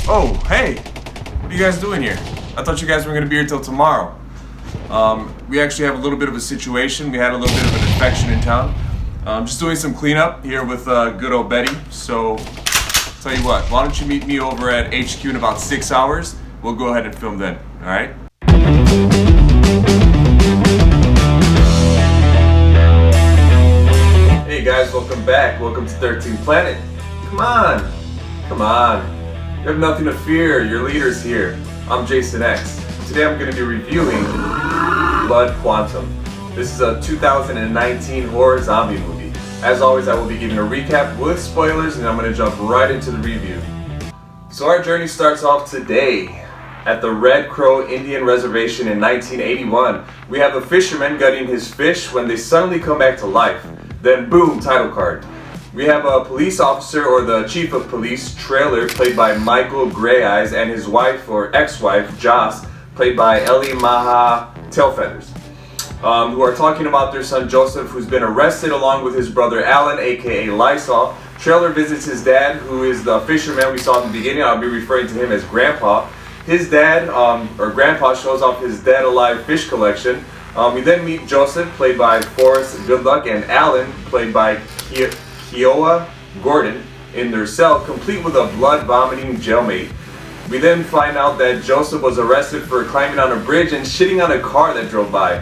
Oh, hey! What are you guys doing here? I thought you guys were gonna be here till tomorrow. We actually have a little bit of a situation. We had a little bit of an infection in town. Just doing some cleanup here with good old Betty. So, tell you what, why don't you meet me over at HQ in about 6 hours? We'll go ahead and film then, alright? Hey guys, welcome back. Welcome to 13th Planet. Come on. You have nothing to fear. Your leader's here. I'm Jason X. Today I'm going to be reviewing Blood Quantum. This is a 2019 horror zombie movie. As always, I will be giving a recap with spoilers, and I'm going to jump right into the review. So our journey starts off today at the Red Crow Indian Reservation in 1981. We have a fisherman gutting his fish when they suddenly come back to life. Then boom, title card. We have a police officer, or the chief of police, Trailer, played by Michael Greyeyes, and his wife, or ex-wife, Joss, played by elle-maija Tailfeathers, who are talking about their son Joseph, who's been arrested along with his brother Alan, aka Lysol. Trailer visits his dad, who is the fisherman we saw in the beginning. I'll be referring to him as Grandpa. His dad, or Grandpa, shows off his dead alive fish collection. We then meet Joseph, played by Forrest Goodluck, and Alan, played by Kiowa Gordon, in their cell, complete with a blood-vomiting jailmate. We then find out that Joseph was arrested for climbing on a bridge and shitting on a car that drove by.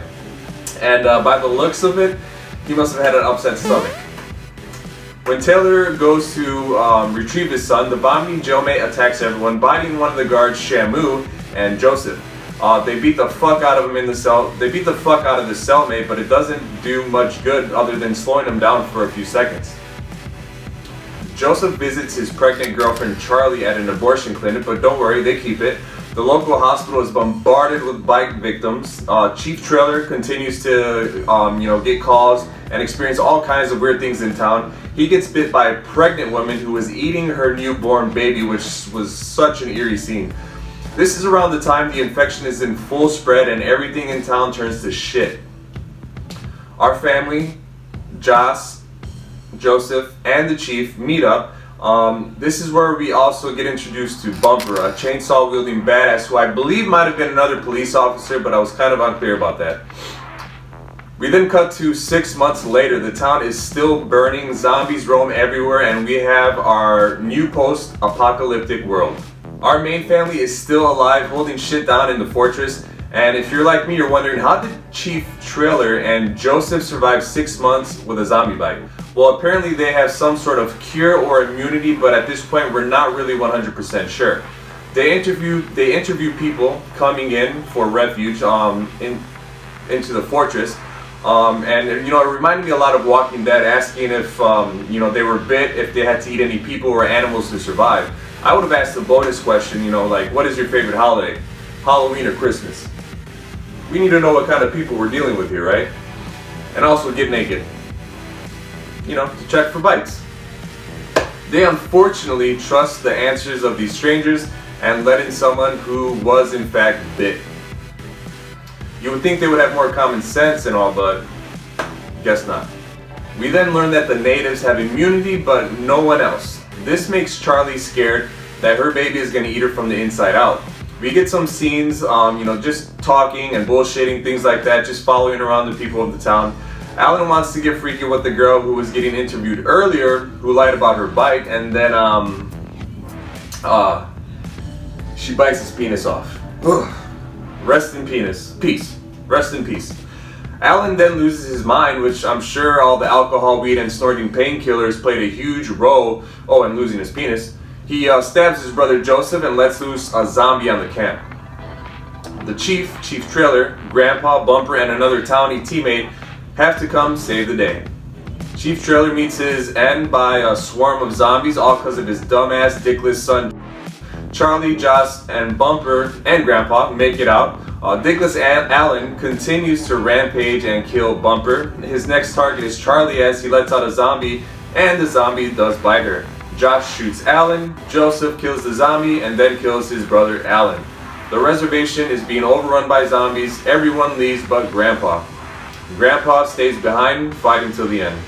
And by the looks of it, he must have had an upset stomach. When Taylor goes to retrieve his son, the vomiting jailmate attacks everyone, biting one of the guards, Shamu, and Joseph. They beat the fuck out of him in the cell. They beat the fuck out of the cellmate, but it doesn't do much good other than slowing him down for a few seconds. Joseph visits his pregnant girlfriend Charlie at an abortion clinic, but don't worry, they keep it. The local hospital is bombarded with bite victims. Chief Trailer continues to get calls and experience all kinds of weird things in town. He gets bit by a pregnant woman who was eating her newborn baby, which was such an eerie scene. This is around the time the infection is in full spread and everything in town turns to shit. Our family, Joss, Joseph, and the chief meet up. This is where we also get introduced to Bumper, a chainsaw-wielding badass who I believe might have been another police officer, but I was kind of unclear about that. We then cut to 6 months later. The town is still burning, zombies roam everywhere, and we have our new post-apocalyptic world. Our main family is still alive, holding shit down in the fortress. And if you're like me, you're wondering, how did Chief Trailer and Joseph survive 6 months with a zombie bite? Well, apparently they have some sort of cure or immunity, but at this point we're not really 100% sure. They interview people coming in for refuge into the fortress. And it reminded me a lot of Walking Dead, asking if they were bit, if they had to eat any people or animals to survive. I would have asked the bonus question, like, what is your favorite holiday? Halloween or Christmas? We need to know what kind of people we're dealing with here, right? And also get naked. To check for bites. They unfortunately trust the answers of these strangers and let in someone who was in fact bit. You would think they would have more common sense and all, but guess not. We then learn that the natives have immunity, but no one else. This makes Charlie scared that her baby is going to eat her from the inside out. We get some scenes, just talking and bullshitting, things like that, just following around the people of the town. Alan wants to get freaky with the girl who was getting interviewed earlier, who lied about her bite, and then she bites his penis off. Ugh. Rest in peace. Rest in peace. Alan then loses his mind, which I'm sure all the alcohol, weed, and snorting painkillers played a huge role. Oh, and losing his penis. He stabs his brother Joseph and lets loose a zombie on the camp. The Chief Trailer, Grandpa, Bumper, and another townie teammate have to come save the day. Chief Trailer meets his end by a swarm of zombies, all because of his dumbass, dickless son. Charlie, Joss, and Bumper, and Grandpa make it out. Dickless Alan continues to rampage and kill Bumper. His next target is Charlie, as he lets out a zombie, and the zombie does bite her. Josh shoots Alan, Joseph kills the zombie, and then kills his brother Alan. The reservation is being overrun by zombies. Everyone leaves but Grandpa. Grandpa stays behind, fighting till the end.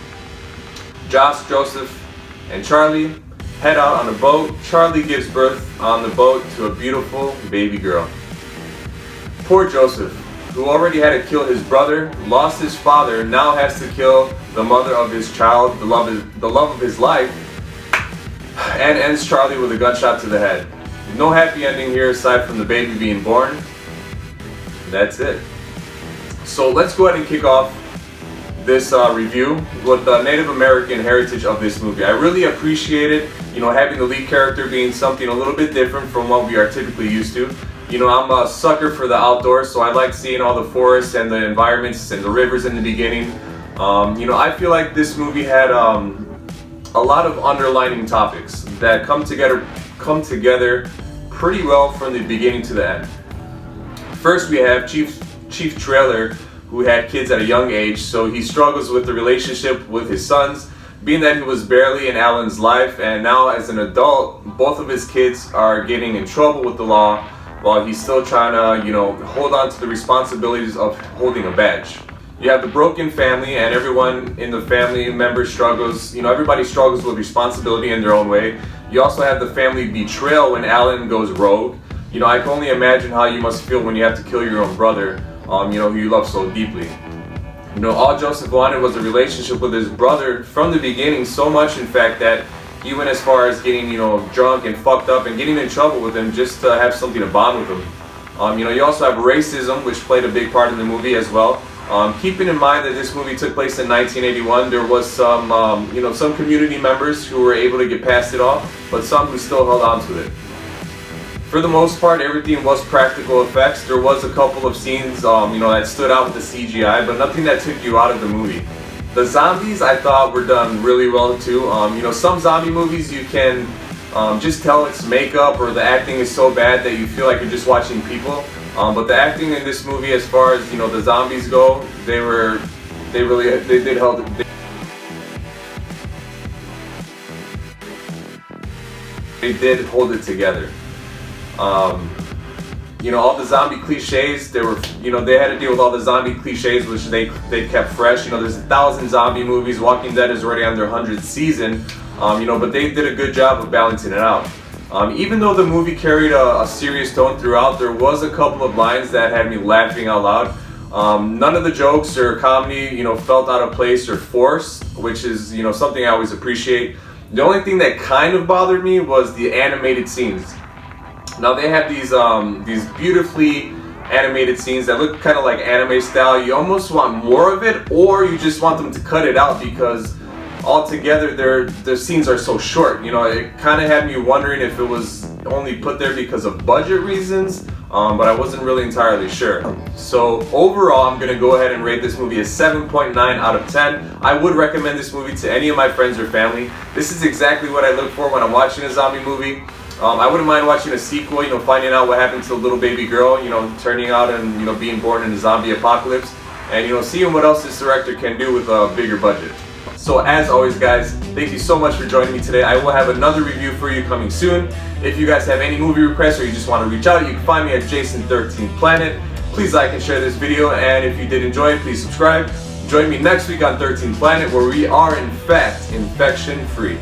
Josh, Joseph, and Charlie head out on a boat. Charlie gives birth on the boat to a beautiful baby girl. Poor Joseph, who already had to kill his brother, lost his father, now has to kill the mother of his child, the love of his life, and ends Charlie with a gunshot to the head. No happy ending here aside from the baby being born. That's it. So let's go ahead and kick off this review with the Native American heritage of this movie. I really appreciated, having the lead character being something a little bit different from what we are typically used to. I'm a sucker for the outdoors, so I like seeing all the forests and the environments and the rivers in the beginning. I feel like this movie had a lot of underlining topics that come together pretty well from the beginning to the end. First, we have Chief Trailer, who had kids at a young age, so he struggles with the relationship with his sons, being that he was barely in Alan's life, and now as an adult, both of his kids are getting in trouble with the law, while he's still trying to, hold on to the responsibilities of holding a badge. You have the broken family, and everyone in the family member struggles, everybody struggles with responsibility in their own way. You also have the family betrayal when Alan goes rogue. I can only imagine how you must feel when you have to kill your own brother, who you love so deeply. All Joseph wanted was a relationship with his brother from the beginning, so much in fact that he went as far as getting, drunk and fucked up and getting in trouble with him just to have something to bond with him. You also have racism, which played a big part in the movie as well. Keeping in mind that this movie took place in 1981, there was some, some community members who were able to get past it off, but some who still held on to it. For the most part, everything was practical effects. There was a couple of scenes, that stood out with the CGI, but nothing that took you out of the movie. The zombies, I thought, were done really well too. Some zombie movies you can just tell it's makeup or the acting is so bad that you feel like you're just watching people. But the acting in this movie, as far as the zombies go, they did hold it together. All the zombie cliches, they had to deal with all the zombie cliches, which they kept fresh. There's 1,000 zombie movies. Walking Dead is already on their 100th season, but they did a good job of balancing it out. Even though the movie carried a serious tone throughout, there was a couple of lines that had me laughing out loud. None of the jokes or comedy, felt out of place or forced, which is, something I always appreciate. The only thing that kind of bothered me was the animated scenes. Now they have these beautifully animated scenes that look kind of like anime style. You almost want more of it, or you just want them to cut it out because altogether their scenes are so short. It kind of had me wondering if it was only put there because of budget reasons, but I wasn't really entirely sure. So overall, I'm gonna go ahead and rate this movie a 7.9 out of 10. I would recommend this movie to any of my friends or family. This is exactly what I look for when I'm watching a zombie movie. I wouldn't mind watching a sequel, finding out what happened to the little baby girl, turning out and, being born in a zombie apocalypse, and, seeing what else this director can do with a bigger budget. So as always, guys, thank you so much for joining me today. I will have another review for you coming soon. If you guys have any movie requests or you just want to reach out, you can find me at Jason13Planet. Please like and share this video, and if you did enjoy it, please subscribe. Join me next week on 13 Planet, where we are in fact infection free.